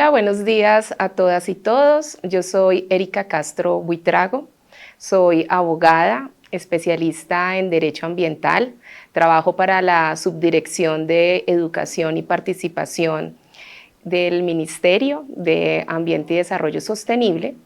Hola, buenos días a todas y todos. Yo soy Erika Castro Buitrago, soy abogada, especialista en Derecho Ambiental, trabajo para la Subdirección de Educación y Participación del Ministerio de Ambiente y Desarrollo Sostenible.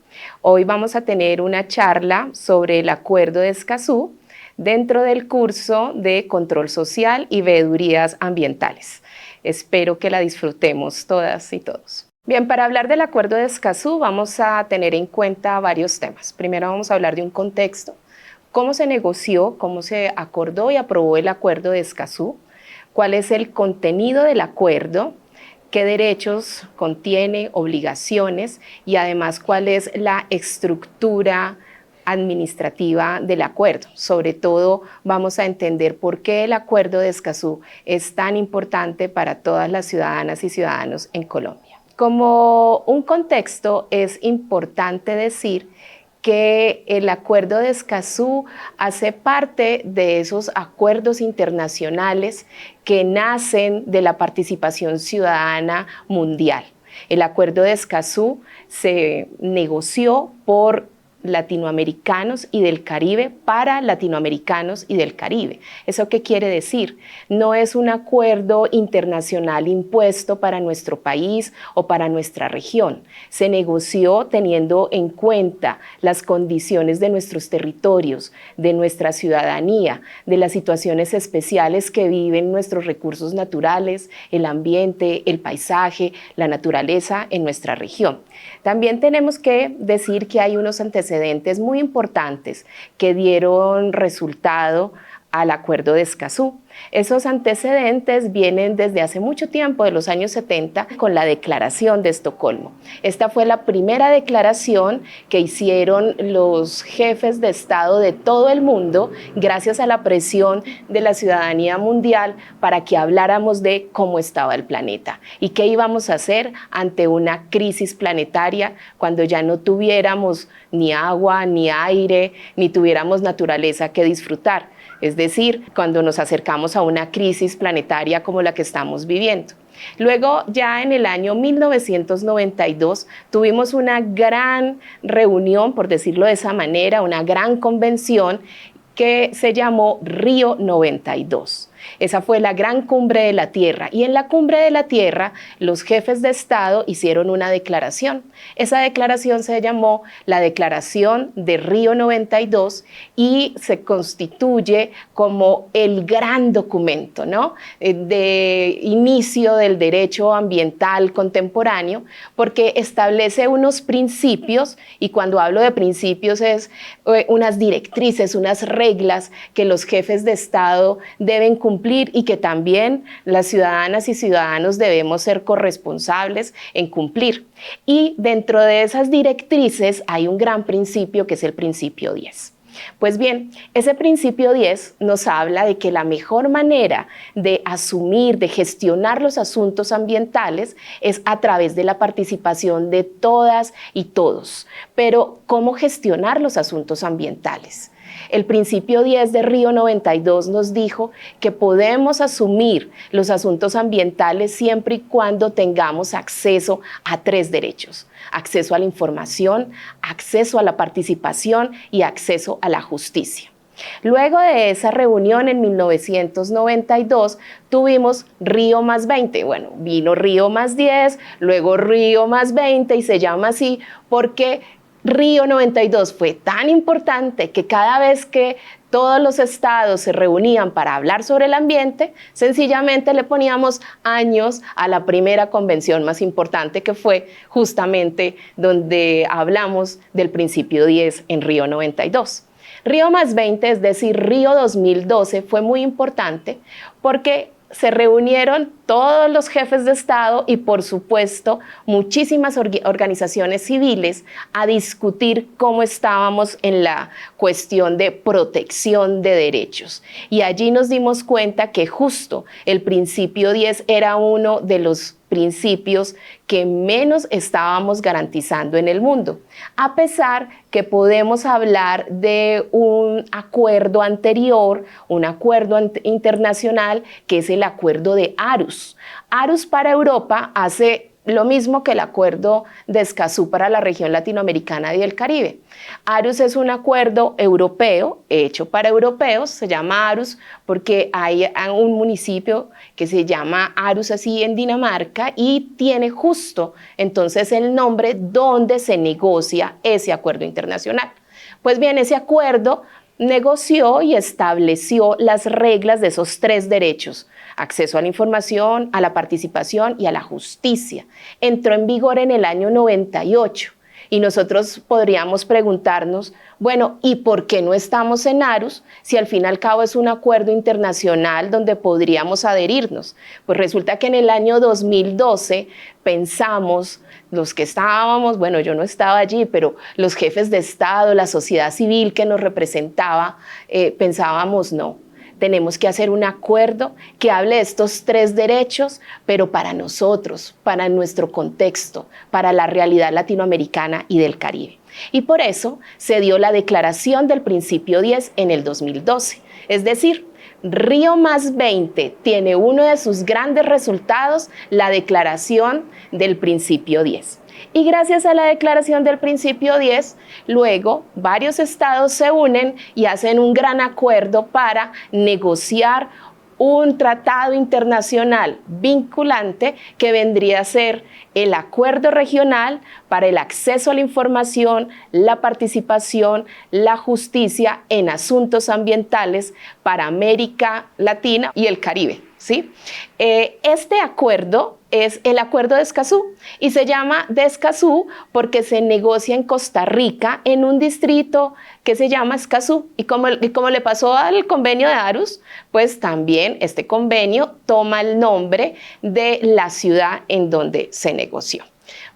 Hoy vamos a tener una charla sobre el Acuerdo de Escazú dentro del curso de Control Social y Veedurías Ambientales. Espero que la disfrutemos todas y todos. Bien, para hablar del Acuerdo de Escazú vamos a tener en cuenta varios temas. Primero vamos a hablar de un contexto, cómo se negoció, cómo se acordó y aprobó el Acuerdo de Escazú, cuál es el contenido del acuerdo, qué derechos contiene, obligaciones y además cuál es la estructura administrativa del acuerdo. Sobre todo vamos a entender por qué el Acuerdo de Escazú es tan importante para todas las ciudadanas y ciudadanos en Colombia. Como un contexto es importante decir que el Acuerdo de Escazú hace parte de esos acuerdos internacionales que nacen de la participación ciudadana mundial. El Acuerdo de Escazú se negoció por latinoamericanos y del Caribe para latinoamericanos y del Caribe. ¿Eso qué quiere decir? No es un acuerdo internacional impuesto para nuestro país o para nuestra región. Se negoció teniendo en cuenta las condiciones de nuestros territorios, de nuestra ciudadanía, de las situaciones especiales que viven nuestros recursos naturales, el ambiente, el paisaje, la naturaleza en nuestra región. También tenemos que decir que hay unos antecedentes muy importantes que dieron resultado al Acuerdo de Escazú. Esos antecedentes vienen desde hace mucho tiempo, de los años 70, con la Declaración de Estocolmo. Esta fue la primera declaración que hicieron los jefes de Estado de todo el mundo, gracias a la presión de la ciudadanía mundial, para que habláramos de cómo estaba el planeta y qué íbamos a hacer ante una crisis planetaria cuando ya no tuviéramos ni agua, ni aire, ni tuviéramos naturaleza que disfrutar. Es decir, cuando nos acercamos a una crisis planetaria como la que estamos viviendo. Luego, ya en el año 1992, tuvimos una gran reunión, por decirlo de esa manera, una gran convención que se llamó Río 92. Esa fue la gran cumbre de la Tierra y en la cumbre de la Tierra los jefes de Estado hicieron una declaración. Esa declaración se llamó la Declaración de Río 92 y se constituye como el gran documento, ¿no?, de inicio del derecho ambiental contemporáneo, porque establece unos principios, y cuando hablo de principios es unas directrices, unas reglas que los jefes de Estado deben cumplir y que también las ciudadanas y ciudadanos debemos ser corresponsables en cumplir. Y dentro de esas directrices hay un gran principio que es el principio 10. Pues bien, ese principio 10 nos habla de que la mejor manera de asumir, de gestionar los asuntos ambientales es a través de la participación de todas y todos. Pero, ¿cómo gestionar los asuntos ambientales? El principio 10 de Río 92 nos dijo que podemos asumir los asuntos ambientales siempre y cuando tengamos acceso a 3 derechos: acceso a la información, acceso a la participación y acceso a la justicia. Luego de esa reunión en 1992 tuvimos Río más 20, bueno, vino Río más 10, luego Río más 20 y se llama así porque Río 92 fue tan importante que cada vez que todos los estados se reunían para hablar sobre el ambiente, sencillamente le poníamos años a la primera convención más importante, que fue justamente donde hablamos del principio 10 en Río 92. Río más 20, es decir, Río 2012, fue muy importante porque se reunieron todos los jefes de Estado y, por supuesto, muchísimas organizaciones civiles a discutir cómo estábamos en la cuestión de protección de derechos. Y allí nos dimos cuenta que justo el principio 10 era uno de los principios que menos estábamos garantizando en el mundo, a pesar que podemos hablar de un acuerdo anterior, un acuerdo internacional, que es el acuerdo de Aarhus. Aarhus para Europa hace lo mismo que el acuerdo de Escazú para la región latinoamericana y el Caribe. ARUS es un acuerdo europeo, hecho para europeos, se llama ARUS porque hay un municipio que se llama ARUS así en Dinamarca y tiene justo entonces el nombre donde se negocia ese acuerdo internacional. Pues bien, ese acuerdo negoció y estableció las reglas de esos 3 derechos: acceso a la información, a la participación y a la justicia. Entró en vigor en el año 98 y nosotros podríamos preguntarnos, bueno, ¿y por qué no estamos en ARUS si al fin y al cabo es un acuerdo internacional donde podríamos adherirnos? Pues resulta que en el año 2012 pensamos, los que estábamos, bueno, yo no estaba allí, pero los jefes de Estado, la sociedad civil que nos representaba, pensábamos, no, tenemos que hacer un acuerdo que hable de estos 3 derechos, pero para nosotros, para nuestro contexto, para la realidad latinoamericana y del Caribe. Y por eso se dio la Declaración del Principio 10 en el 2012. Es decir, Río +20 tiene uno de sus grandes resultados, la Declaración del Principio 10. Y gracias a la Declaración del Principio 10, luego varios estados se unen y hacen un gran acuerdo para negociar un tratado internacional vinculante que vendría a ser el Acuerdo Regional para el acceso a la información, la participación, la justicia en asuntos ambientales para América Latina y el Caribe, ¿sí? Este acuerdo es el Acuerdo de Escazú y se llama de Escazú porque se negocia en Costa Rica en un distrito que se llama Escazú y como le pasó al convenio de ARUS, pues también este convenio toma el nombre de la ciudad en donde se negoció.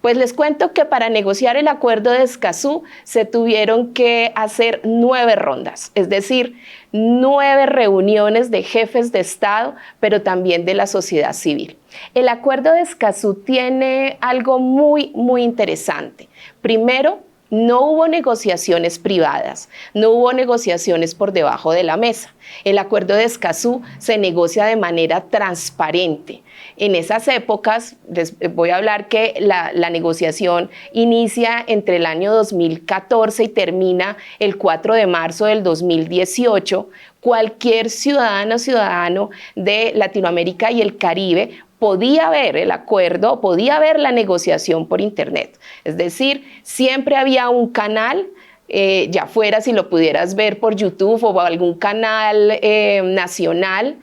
Pues les cuento que para negociar el Acuerdo de Escazú se tuvieron que hacer 9 rondas, es decir, 9 reuniones de jefes de Estado, pero también de la sociedad civil. El Acuerdo de Escazú tiene algo muy interesante. Primero, no hubo negociaciones privadas, no hubo negociaciones por debajo de la mesa. El Acuerdo de Escazú se negocia de manera transparente. En esas épocas, les voy a hablar que la negociación inicia entre el año 2014 y termina el 4 de marzo del 2018. Cualquier ciudadana o ciudadano de Latinoamérica y el Caribe podía ver el acuerdo, podía ver la negociación por internet. Es decir, siempre había un canal, ya fuera si lo pudieras ver por YouTube o algún canal nacional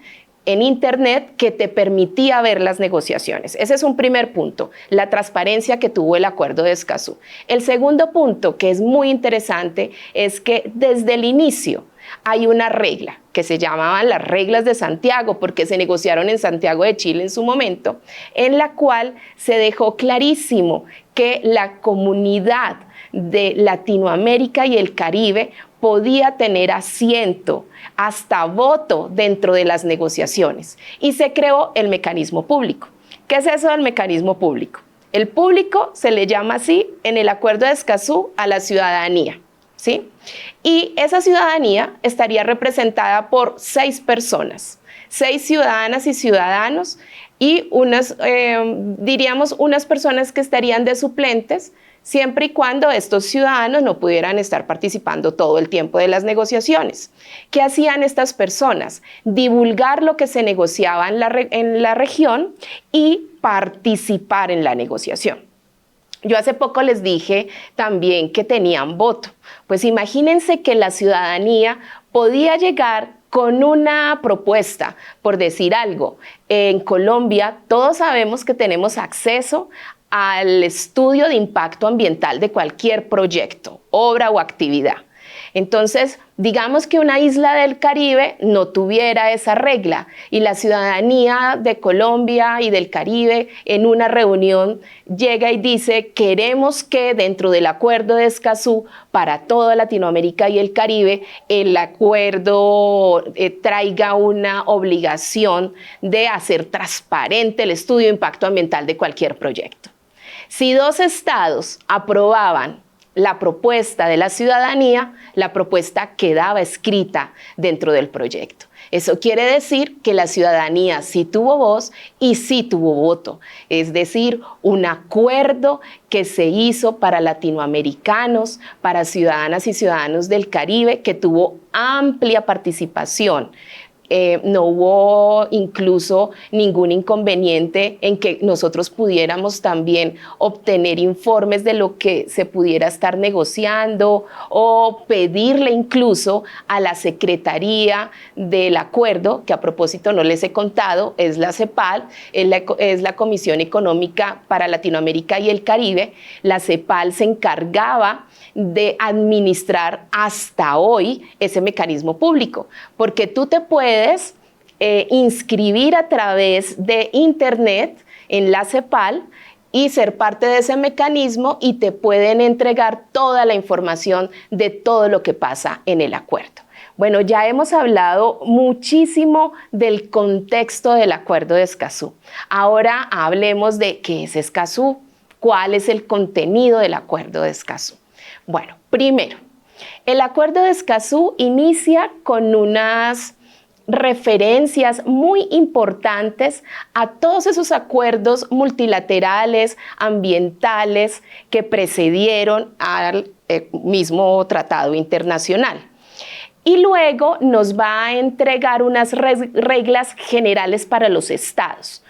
en internet que te permitía ver las negociaciones. Ese es un primer punto, la transparencia que tuvo el Acuerdo de Escazú. El segundo punto, que es muy interesante, es que desde el inicio hay una regla que se llamaban las reglas de Santiago, porque se negociaron en Santiago de Chile en su momento, en la cual se dejó clarísimo que la comunidad de Latinoamérica y el Caribe podía tener asiento, hasta voto dentro de las negociaciones. Y se creó el mecanismo público. ¿Qué es eso del mecanismo público? El público se le llama así en el Acuerdo de Escazú a la ciudadanía, ¿sí? Y esa ciudadanía estaría representada por 6 personas, 6 ciudadanas y ciudadanos y diríamos unas personas que estarían de suplentes, siempre y cuando estos ciudadanos no pudieran estar participando todo el tiempo de las negociaciones. ¿Qué hacían estas personas? Divulgar lo que se negociaba en la región y participar en la negociación. Yo hace poco les dije también que tenían voto. Pues imagínense que la ciudadanía podía llegar con una propuesta, por decir algo. En Colombia todos sabemos que tenemos acceso al estudio de impacto ambiental de cualquier proyecto, obra o actividad. Entonces, digamos que una isla del Caribe no tuviera esa regla y la ciudadanía de Colombia y del Caribe en una reunión llega y dice: queremos que dentro del Acuerdo de Escazú para toda Latinoamérica y el Caribe el acuerdo traiga una obligación de hacer transparente el estudio de impacto ambiental de cualquier proyecto. Si 2 estados aprobaban la propuesta de la ciudadanía, la propuesta quedaba escrita dentro del proyecto. Eso quiere decir que la ciudadanía sí tuvo voz y sí tuvo voto, es decir, un acuerdo que se hizo para latinoamericanos, para ciudadanas y ciudadanos del Caribe, que tuvo amplia participación. No hubo incluso ningún inconveniente en que nosotros pudiéramos también obtener informes de lo que se pudiera estar negociando o pedirle incluso a la Secretaría del Acuerdo, que a propósito no les he contado, es la CEPAL, es la Comisión Económica para Latinoamérica y el Caribe. La CEPAL se encargaba de administrar hasta hoy ese mecanismo público, porque tú te puedes inscribir a través de internet en la CEPAL y ser parte de ese mecanismo y te pueden entregar toda la información de todo lo que pasa en el acuerdo. Bueno, ya hemos hablado muchísimo del contexto del Acuerdo de Escazú. Ahora hablemos de qué es Escazú, cuál es el contenido del Acuerdo de Escazú. Bueno, primero, el Acuerdo de Escazú inicia con unas referencias muy importantes a todos esos acuerdos multilaterales, ambientales, que precedieron al mismo tratado internacional. Y luego nos va a entregar unas reglas generales para los estados.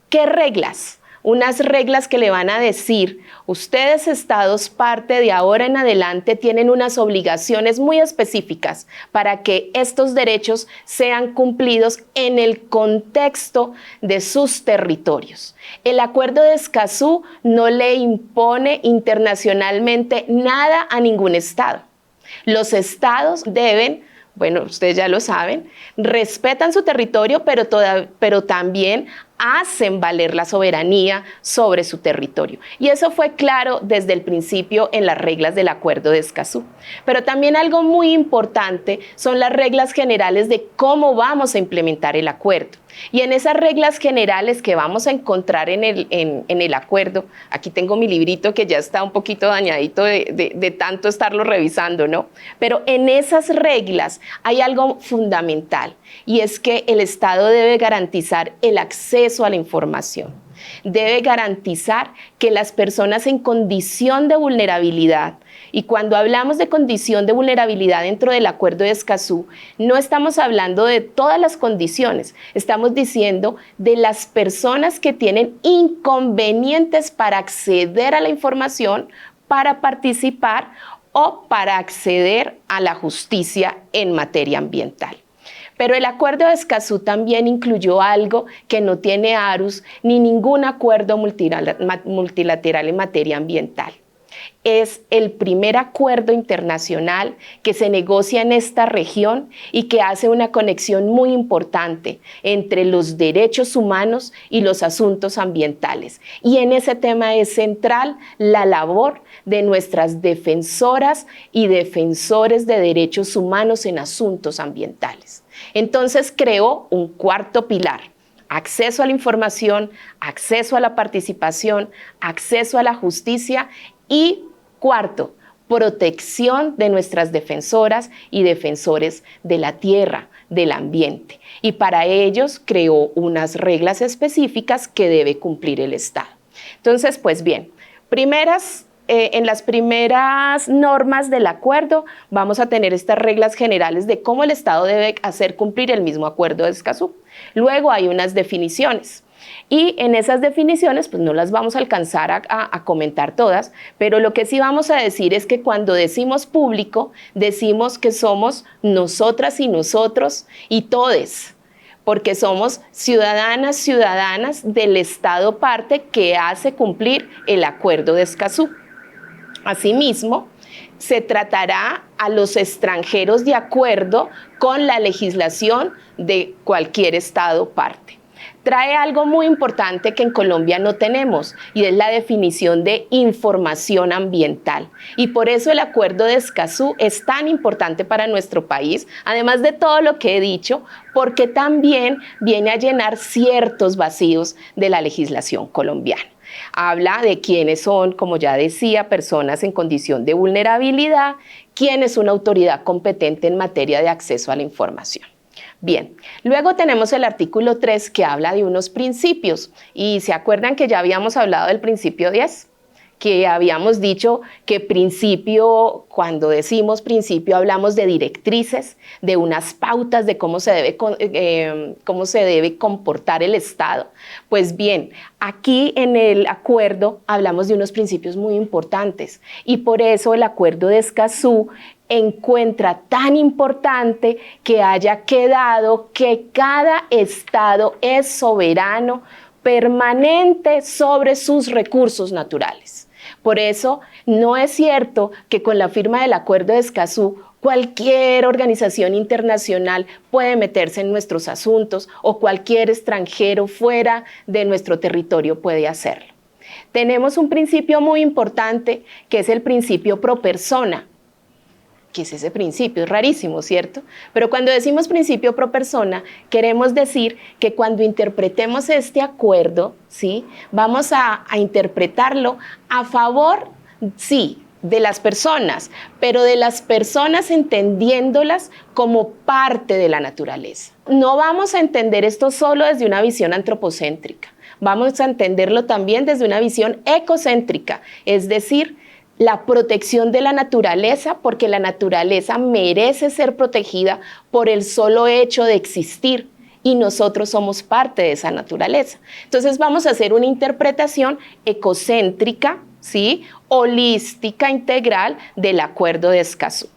¿Qué reglas? Unas reglas que le van a decir, ustedes estados parte de ahora en adelante tienen unas obligaciones muy específicas para que estos derechos sean cumplidos en el contexto de sus territorios. El Acuerdo de Escazú no le impone internacionalmente nada a ningún estado. Los estados deben, bueno, ustedes ya lo saben, respetan su territorio, pero también hacen valer la soberanía sobre su territorio. Y eso fue claro desde el principio en las reglas del Acuerdo de Escazú. Pero también algo muy importante son las reglas generales de cómo vamos a implementar el acuerdo. Y en esas reglas generales que vamos a encontrar en el acuerdo, aquí tengo mi librito que ya está un poquito dañadito de tanto estarlo revisando, ¿no? Pero en esas reglas hay algo fundamental, y es que el Estado debe garantizar el acceso a la información. Debe garantizar que las personas en condición de vulnerabilidad, y cuando hablamos de condición de vulnerabilidad dentro del Acuerdo de Escazú, no estamos hablando de todas las condiciones, estamos diciendo de las personas que tienen inconvenientes para acceder a la información, para participar o para acceder a la justicia en materia ambiental. Pero el Acuerdo de Escazú también incluyó algo que no tiene ARUS ni ningún acuerdo multilateral en materia ambiental. Es el primer acuerdo internacional que se negocia en esta región y que hace una conexión muy importante entre los derechos humanos y los asuntos ambientales. Y en ese tema es central la labor de nuestras defensoras y defensores de derechos humanos en asuntos ambientales. Entonces creó un cuarto pilar: acceso a la información, acceso a la participación, acceso a la justicia y cuarto, protección de nuestras defensoras y defensores de la tierra, del ambiente. Y para ellos creó unas reglas específicas que debe cumplir el Estado. Entonces, pues bien, en las primeras normas del acuerdo vamos a tener estas reglas generales de cómo el Estado debe hacer cumplir el mismo Acuerdo de Escazú. Luego hay unas definiciones. Y en esas definiciones, pues no las vamos a alcanzar a comentar todas, pero lo que sí vamos a decir es que cuando decimos público, decimos que somos nosotras y nosotros y todes, porque somos ciudadanas del Estado parte que hace cumplir el Acuerdo de Escazú. Asimismo, se tratará a los extranjeros de acuerdo con la legislación de cualquier Estado parte. Trae algo muy importante que en Colombia no tenemos, y es la definición de información ambiental. Y por eso el Acuerdo de Escazú es tan importante para nuestro país, además de todo lo que he dicho, porque también viene a llenar ciertos vacíos de la legislación colombiana. Habla de quiénes son, como ya decía, personas en condición de vulnerabilidad, quién es una autoridad competente en materia de acceso a la información. Bien, luego tenemos el artículo 3 que habla de unos principios y se acuerdan que ya habíamos hablado del principio 10, que habíamos dicho que principio, cuando decimos principio hablamos de directrices, de unas pautas de cómo se debe comportar el Estado. Pues bien, aquí en el acuerdo hablamos de unos principios muy importantes y por eso el acuerdo de Escazú encuentra tan importante que haya quedado que cada Estado es soberano permanente sobre sus recursos naturales. Por eso no es cierto que con la firma del Acuerdo de Escazú cualquier organización internacional puede meterse en nuestros asuntos o cualquier extranjero fuera de nuestro territorio puede hacerlo. Tenemos un principio muy importante que es el principio pro persona. ¿Qué es ese principio? Es rarísimo, ¿cierto? Pero cuando decimos principio pro persona, queremos decir que cuando interpretemos este acuerdo, ¿sí? Vamos a interpretarlo a favor, sí, de las personas, pero de las personas entendiéndolas como parte de la naturaleza. No vamos a entender esto solo desde una visión antropocéntrica, vamos a entenderlo también desde una visión ecocéntrica, es decir, la protección de la naturaleza, porque la naturaleza merece ser protegida por el solo hecho de existir y nosotros somos parte de esa naturaleza. Entonces vamos a hacer una interpretación ecocéntrica, ¿sí? Holística, integral del Acuerdo de Escazú.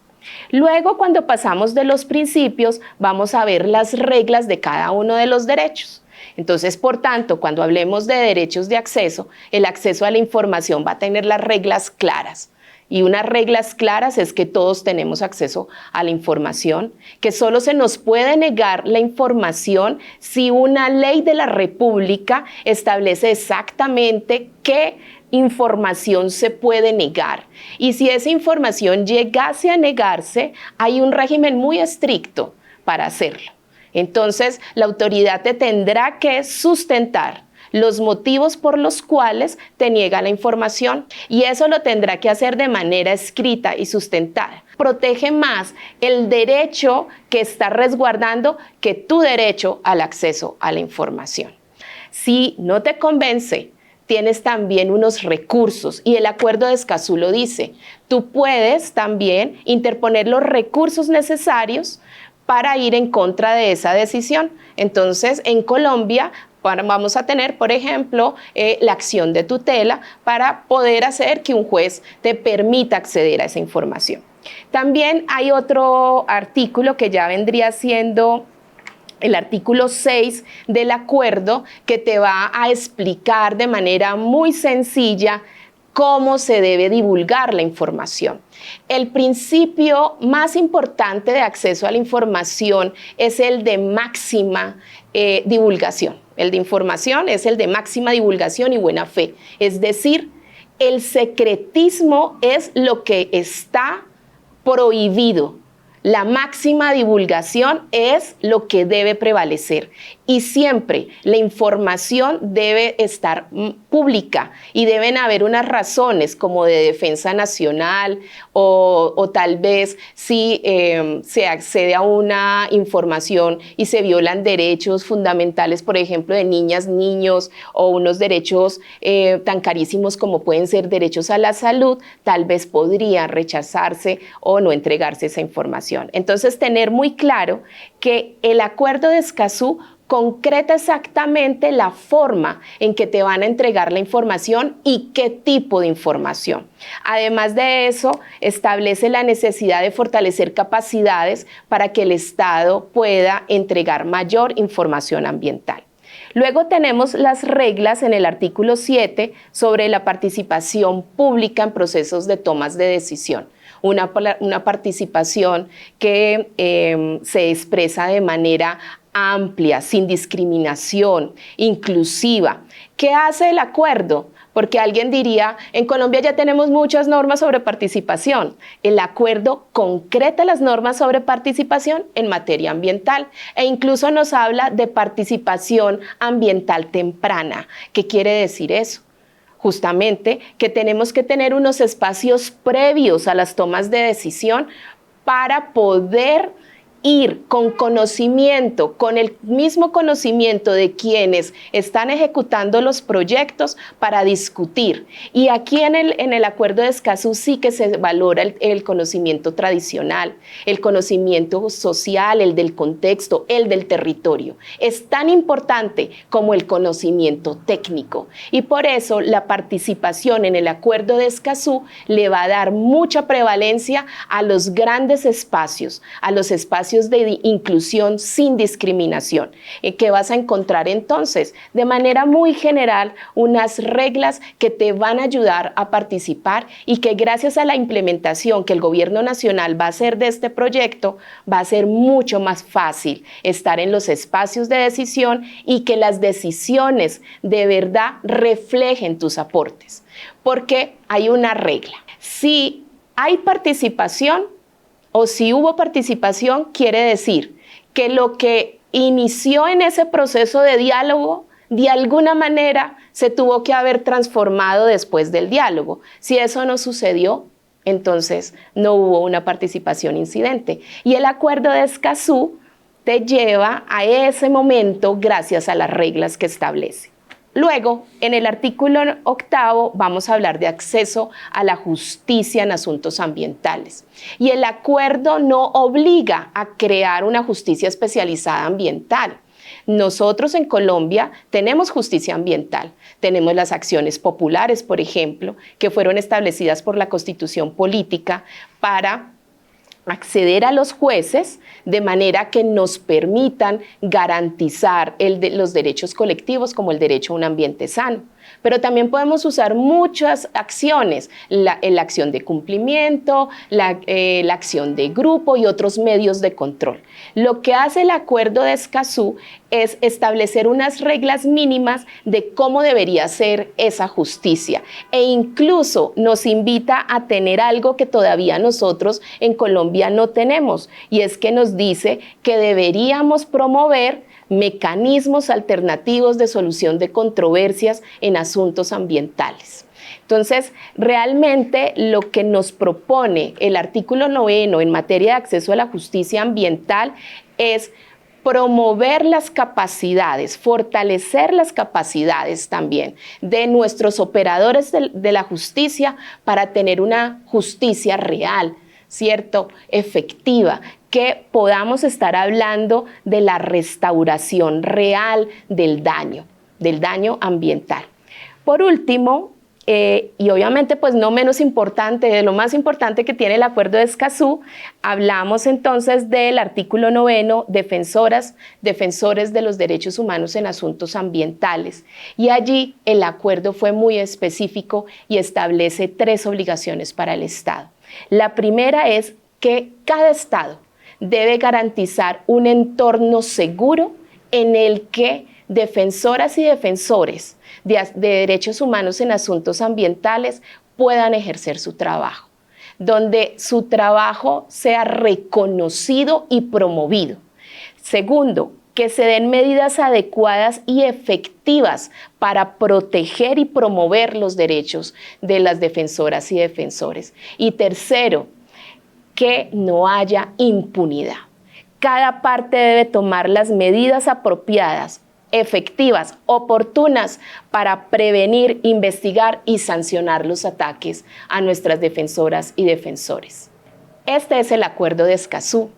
Luego, cuando pasamos de los principios, vamos a ver las reglas de cada uno de los derechos. Entonces, por tanto, cuando hablemos de derechos de acceso, el acceso a la información va a tener las reglas claras. Y unas reglas claras es que todos tenemos acceso a la información, que solo se nos puede negar la información si una ley de la República establece exactamente qué información se puede negar. Y si esa información llegase a negarse, hay un régimen muy estricto para hacerlo. Entonces, la autoridad te tendrá que sustentar los motivos por los cuales te niega la información y eso lo tendrá que hacer de manera escrita y sustentada. Protege más el derecho que está resguardando que tu derecho al acceso a la información. Si no te convence, tienes también unos recursos y el Acuerdo de Escazú lo dice. Tú puedes también interponer los recursos necesarios para ir en contra de esa decisión. Entonces, en Colombia vamos a tener, por ejemplo, la acción de tutela para poder hacer que un juez te permita acceder a esa información. También hay otro artículo que ya vendría siendo el artículo 6 del acuerdo que te va a explicar de manera muy sencilla cómo se debe divulgar la información. El principio más importante de acceso a la información es el de máxima divulgación. El de información es el de máxima divulgación y buena fe. Es decir, el secretismo es lo que está prohibido. La máxima divulgación es lo que debe prevalecer y siempre la información debe estar pública y deben haber unas razones como de defensa nacional o tal vez si se accede a una información y se violan derechos fundamentales, por ejemplo, de niñas, niños o unos derechos tan carísimos como pueden ser derechos a la salud, tal vez podría rechazarse o no entregarse esa información. Entonces, tener muy claro que el Acuerdo de Escazú concreta exactamente la forma en que te van a entregar la información y qué tipo de información. Además de eso, establece la necesidad de fortalecer capacidades para que el Estado pueda entregar mayor información ambiental. Luego tenemos las reglas en el artículo 7 sobre la participación pública en procesos de tomas de decisión. Una participación que se expresa de manera amplia, sin discriminación, inclusiva. ¿Qué hace el acuerdo? Porque alguien diría, en Colombia ya tenemos muchas normas sobre participación. El acuerdo concreta las normas sobre participación en materia ambiental e incluso nos habla de participación ambiental temprana. ¿Qué quiere decir eso? justamente que tenemos que tener unos espacios previos a las tomas de decisión para poder ir con conocimiento, con el mismo conocimiento de quienes están ejecutando los proyectos para discutir. Y aquí en el Acuerdo de Escazú sí que se valora el conocimiento tradicional, el conocimiento social, el del contexto, el del territorio. Es tan importante como el conocimiento técnico. Y por eso la participación en el Acuerdo de Escazú le va a dar mucha prevalencia a los grandes espacios, a los espacios de inclusión sin discriminación. ¿Qué vas a encontrar entonces? De manera muy general, unas reglas que te van a ayudar a participar y que gracias a la implementación que el gobierno nacional va a hacer de este proyecto, va a ser mucho más fácil estar en los espacios de decisión y que las decisiones de verdad reflejen tus aportes. Porque hay una regla. Si hay participación, o si hubo participación, quiere decir que lo que inició en ese proceso de diálogo, de alguna manera se tuvo que haber transformado después del diálogo. Si eso no sucedió, entonces no hubo una participación incidente. Y el Acuerdo de Escazú te lleva a ese momento gracias a las reglas que establece. Luego, en el artículo 8 vamos a hablar de acceso a la justicia en asuntos ambientales. Y el acuerdo no obliga a crear una justicia especializada ambiental. Nosotros en Colombia tenemos justicia ambiental, tenemos las acciones populares, por ejemplo, que fueron establecidas por la Constitución Política para acceder a los jueces de manera que nos permitan garantizar los derechos colectivos como el derecho a un ambiente sano. Pero también podemos usar muchas acciones, la acción de cumplimiento, la acción de grupo y otros medios de control. Lo que hace el Acuerdo de Escazú es establecer unas reglas mínimas de cómo debería ser esa justicia e incluso nos invita a tener algo que todavía nosotros en Colombia no tenemos, y es que nos dice que deberíamos promover mecanismos alternativos de solución de controversias en asuntos ambientales. Entonces, realmente lo que nos propone el artículo 9 en materia de acceso a la justicia ambiental es promover las capacidades, fortalecer las capacidades también de nuestros operadores de la justicia para tener una justicia real, ¿cierto? Efectiva, que podamos estar hablando de la restauración real del daño ambiental. Por último, y obviamente pues no menos importante, de lo más importante que tiene el Acuerdo de Escazú, hablamos entonces del artículo 9, defensores de los derechos humanos en asuntos ambientales. Y allí el acuerdo fue muy específico y establece 3 obligaciones para el Estado. La primera es que cada Estado debe garantizar un entorno seguro en el que defensoras y defensores de derechos humanos en asuntos ambientales puedan ejercer su trabajo, donde su trabajo sea reconocido y promovido. Segundo, que se den medidas adecuadas y efectivas para proteger y promover los derechos de las defensoras y defensores. Y tercero, que no haya impunidad. Cada parte debe tomar las medidas apropiadas, efectivas, oportunas para prevenir, investigar y sancionar los ataques a nuestras defensoras y defensores. Este es el Acuerdo de Escazú,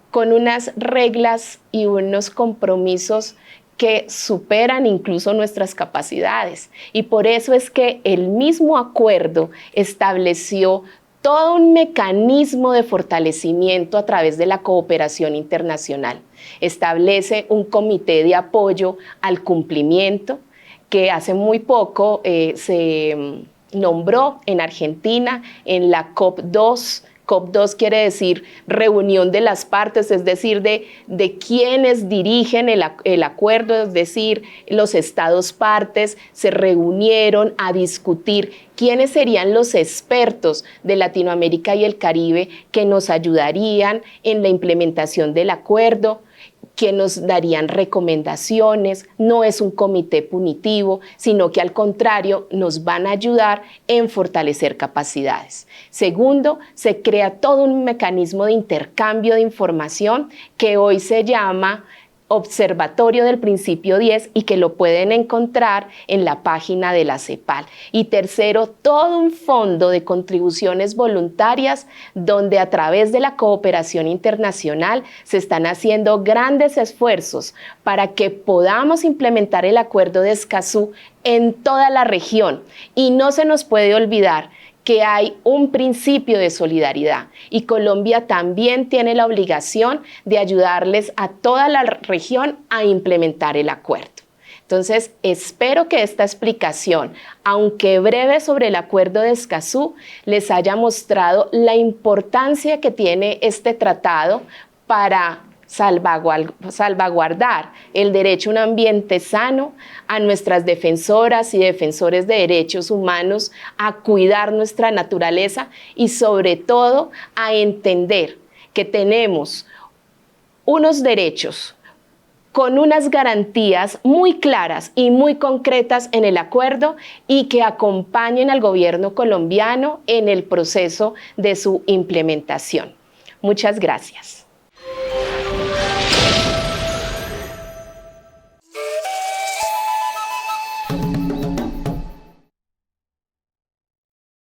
con unas reglas y unos compromisos que superan incluso nuestras capacidades. Y por eso es que el mismo acuerdo estableció todo un mecanismo de fortalecimiento a través de la cooperación internacional. Establece un comité de apoyo al cumplimiento que hace muy poco se nombró en Argentina en la COP2. COP2 quiere decir reunión de las partes, es decir, de quienes dirigen el acuerdo, es decir, los estados partes se reunieron a discutir quiénes serían los expertos de Latinoamérica y el Caribe que nos ayudarían en la implementación del acuerdo, que nos darían recomendaciones, no es un comité punitivo, sino que al contrario nos van a ayudar en fortalecer capacidades. Segundo, se crea todo un mecanismo de intercambio de información que hoy se llama Observatorio del Principio 10 y que lo pueden encontrar en la página de la CEPAL. Y tercero, todo un fondo de contribuciones voluntarias donde a través de la cooperación internacional se están haciendo grandes esfuerzos para que podamos implementar el Acuerdo de Escazú en toda la región. Y no se nos puede olvidar que hay un principio de solidaridad y Colombia también tiene la obligación de ayudarles a toda la región a implementar el acuerdo. Entonces, espero que esta explicación, aunque breve sobre el Acuerdo de Escazú, les haya mostrado la importancia que tiene este tratado para salvaguardar el derecho a un ambiente sano, a nuestras defensoras y defensores de derechos humanos, a cuidar nuestra naturaleza y sobre todo a entender que tenemos unos derechos con unas garantías muy claras y muy concretas en el acuerdo y que acompañen al gobierno colombiano en el proceso de su implementación. Muchas gracias.